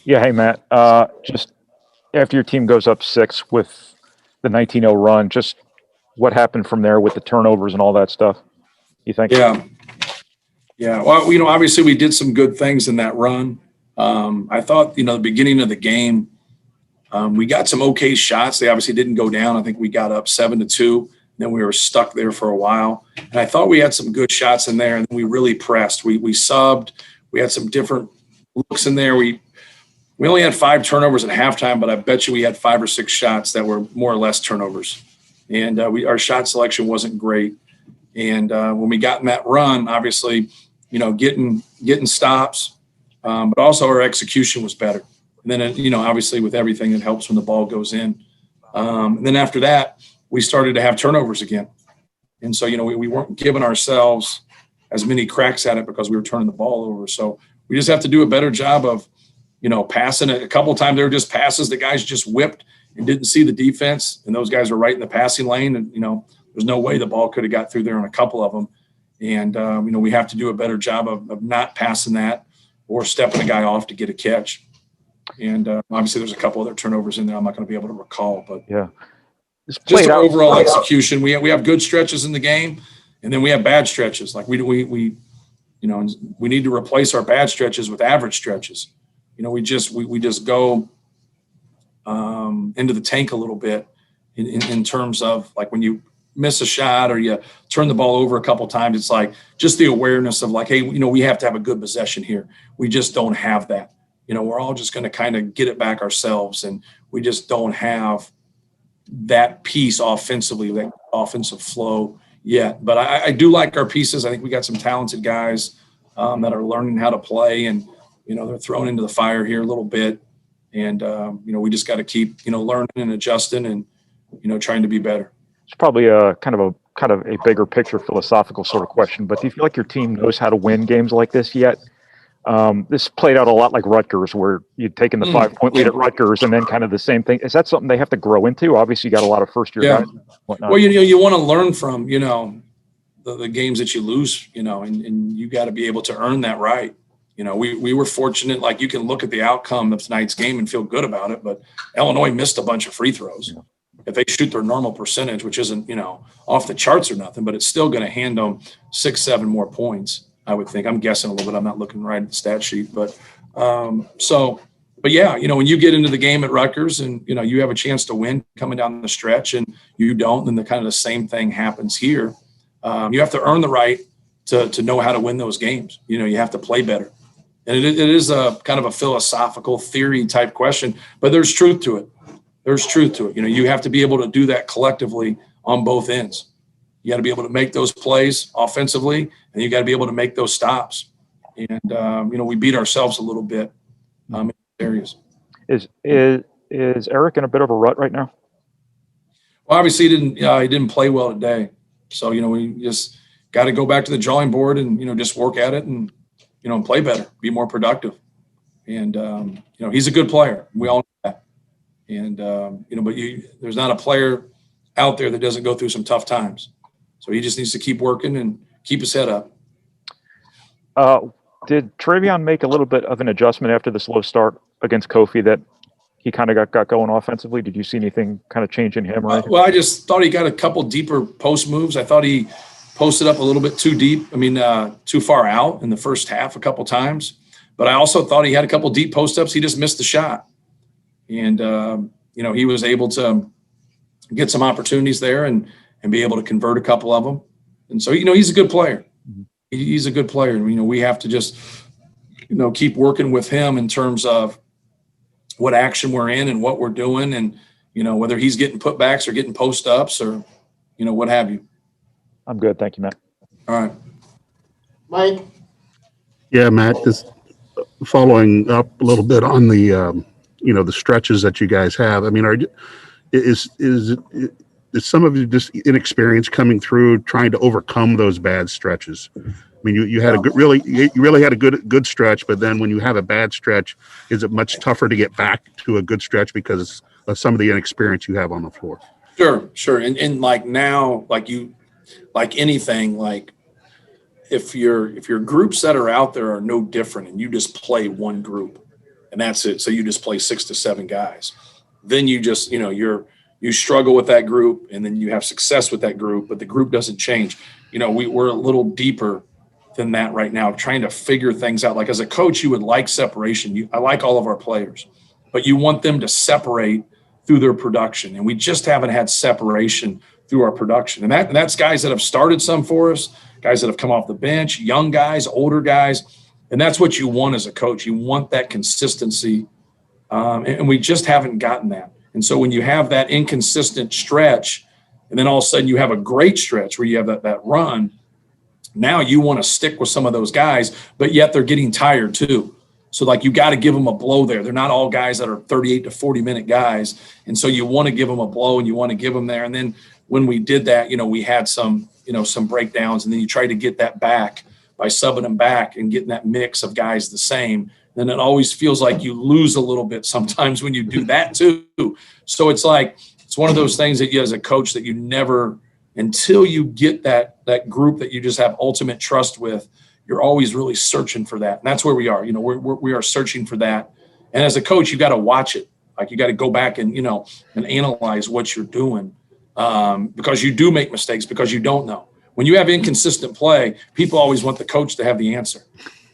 Yeah, hey Matt. Just after your team goes up six with the 19-0 run, just what happened from there with the turnovers and all that stuff? You think? Yeah. Yeah. Well, obviously we did some good things in that run. I thought, the beginning of the game, we got some okay shots. They obviously didn't go down. I think we got up 7-2. Then we were stuck there for a while. And I thought we had some good shots in there, and we really pressed. We subbed. We had some different looks in there. We only had 5 turnovers at halftime, but I bet you we had 5 or 6 shots that were more or less turnovers. And our shot selection wasn't great. And when we got in that run, obviously, getting stops, but also our execution was better. And then, obviously with everything, it helps when the ball goes in. And then after that, we started to have turnovers again. And so, we weren't giving ourselves as many cracks at it because we were turning the ball over. So we just have to do a better job of, passing it. A couple of times there were just passes the guys just whipped and didn't see the defense. And those guys are right in the passing lane. And, there's no way the ball could have got through there on a couple of them. And, we have to do a better job of not passing that or stepping a guy off to get a catch. And obviously there's a couple other turnovers in there I'm not going to be able to recall. But Yeah. just our overall execution. We have good stretches in the game, and then we have bad stretches. Like we need to replace our bad stretches with average stretches. We just go into the tank a little bit in terms of like when you miss a shot or you turn the ball over a couple times. It's like just the awareness of like, hey, we have to have a good possession here. We just don't have that. We're all just going to kind of get it back ourselves, and we just don't have that piece offensively, that offensive flow yet. But I do like our pieces. I think we got some talented guys that are learning how to play, and they're thrown into the fire here a little bit. And we just got to keep learning and adjusting and trying to be better. It's probably a kind of a bigger picture philosophical sort of question, but do you feel like your team knows how to win games like this yet? This played out a lot like Rutgers, where you'd taken the 5-point lead at Rutgers and then kind of the same thing. Is that something they have to grow into? Obviously, you got a lot of first-year guys and whatnot. Well, you want to learn from, the games that you lose, and you got to be able to earn that right. We were fortunate. Like, you can look at the outcome of tonight's game and feel good about it, but Illinois missed a bunch of free throws. Yeah. If they shoot their normal percentage, which isn't, off the charts or nothing, but it's still going to hand them 6-7 more points, I would think. I'm guessing a little bit. I'm not looking right at the stat sheet, but yeah, when you get into the game at Rutgers and, you have a chance to win coming down the stretch and you don't, then the same thing happens here. You have to earn the right to know how to win those games. You have to play better. And it is a kind of a philosophical theory type question, but there's truth to it. You have to be able to do that collectively on both ends. You got to be able to make those plays offensively, and you got to be able to make those stops. And we beat ourselves a little bit in areas. Is Eric in a bit of a rut right now? Well, obviously he didn't play well today, so we just got to go back to the drawing board and just work at it and play better, be more productive. And he's a good player. We all know that. And but there's not a player out there that doesn't go through some tough times. So he just needs to keep working and keep his head up. Did Travion make a little bit of an adjustment after the slow start against Kofi that he kind of got going offensively? Did you see anything kind of change in him? Well, I just thought he got a couple deeper post moves. I thought he posted up a little bit too deep. Too far out in the first half a couple times. But I also thought he had a couple deep post ups. He just missed the shot. And, he was able to get some opportunities there and be able to convert a couple of them. And so, he's a good player. He's a good player. We have to just, keep working with him in terms of what action we're in and what we're doing and, whether he's getting putbacks or getting post ups or, what have you. I'm good. Thank you, Matt. All right. Mike? Yeah, Matt, just following up a little bit on the, the stretches that you guys have. Is some of you just inexperience coming through trying to overcome those bad stretches? You had you really had a good stretch, but then when you have a bad stretch, is it much tougher to get back to a good stretch because of some of the inexperience you have on the floor? Sure. And like now, like anything, like if your groups that are out there are no different and you just play one group, and that's it. So you just play 6 to 7 guys. Then you just, you struggle with that group, and then you have success with that group, but the group doesn't change. We're a little deeper than that right now, trying to figure things out. Like as a coach, you would like separation. I like all of our players, but you want them to separate through their production. And we just haven't had separation through our production. And that's guys that have started some for us, guys that have come off the bench, young guys, older guys. And that's what you want as a coach. You want that consistency. And we just haven't gotten that. And so when you have that inconsistent stretch, and then all of a sudden you have a great stretch where you have that run, now you want to stick with some of those guys, but yet they're getting tired too. So like you got to give them a blow there. They're not all guys that are 38 to 40-minute guys. And so you want to give them a blow and you want to give them there. And then when we did that, we had some breakdowns, and then you try to get that back by subbing them back and getting that mix of guys the same. Then it always feels like you lose a little bit sometimes when you do that too. So it's one of those things that you as a coach that you never, until you get that group that you just have ultimate trust with, you're always really searching for that. And that's where we are. We are searching for that. And as a coach, you got to watch it. Like you got to go back and, and analyze what you're doing, because you do make mistakes because you don't know. When you have inconsistent play, people always want the coach to have the answer.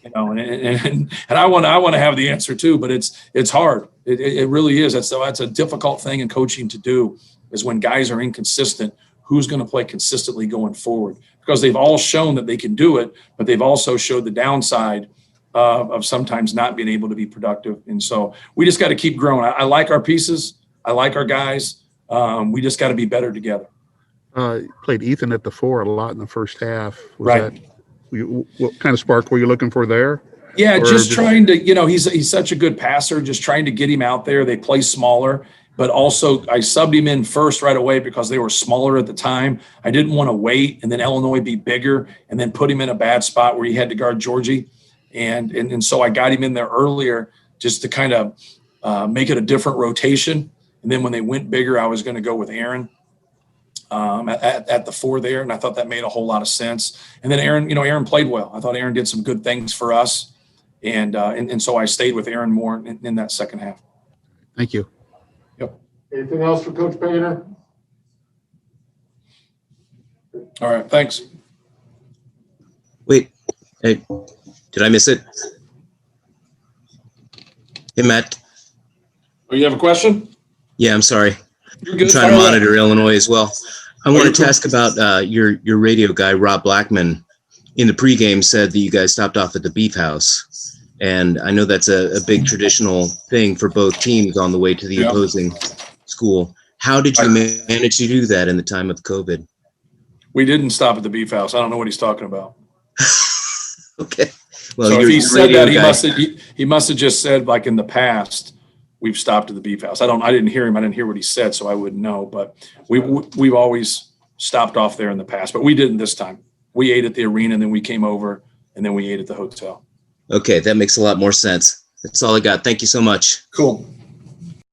And I want to have the answer too, but it's hard. It really is. That's a difficult thing in coaching to do, is when guys are inconsistent, who's going to play consistently going forward, because they've all shown that they can do it, but they've also showed the downside of sometimes not being able to be productive. And so we just got to keep growing. I like our pieces. I like our guys. We just got to be better together. Played Ethan at the 4 a lot in the first half. Right. What kind of spark were you looking for there? Yeah, just trying to, he's such a good passer, just trying to get him out there. They play smaller, but also I subbed him in first right away because they were smaller at the time. I didn't want to wait and then Illinois be bigger and then put him in a bad spot where he had to guard Georgie. And so I got him in there earlier just to kind of make it a different rotation. And then when they went bigger, I was going to go with Aaron at the 4 there. And I thought that made a whole lot of sense. And then Aaron played well. I thought Aaron did some good things for us. And so I stayed with Aaron more in that second half. Thank you. Yep. Anything else for Coach Painter? All right. Thanks. Wait, hey, did I miss it? Hey, Matt. Oh, you have a question? Yeah, I'm sorry. You're good. I'm trying to monitor Illinois as well. I wanted to ask about your radio guy, Rob Blackman. In the pregame said that you guys stopped off at the Beef House. And I know that's a big traditional thing for both teams on the way to the opposing school. How did you manage to do that in the time of COVID? We didn't stop at the Beef House. I don't know what he's talking about. Okay. Well, so if he said that, he must have just said, like in the past, we've stopped at the Beef House. I didn't hear him. I didn't hear what he said, so I wouldn't know. But we've always stopped off there in the past, but we didn't this time. We ate at the arena, and then we came over, and then we ate at the hotel. Okay, that makes a lot more sense. That's all I got. Thank you so much. Cool.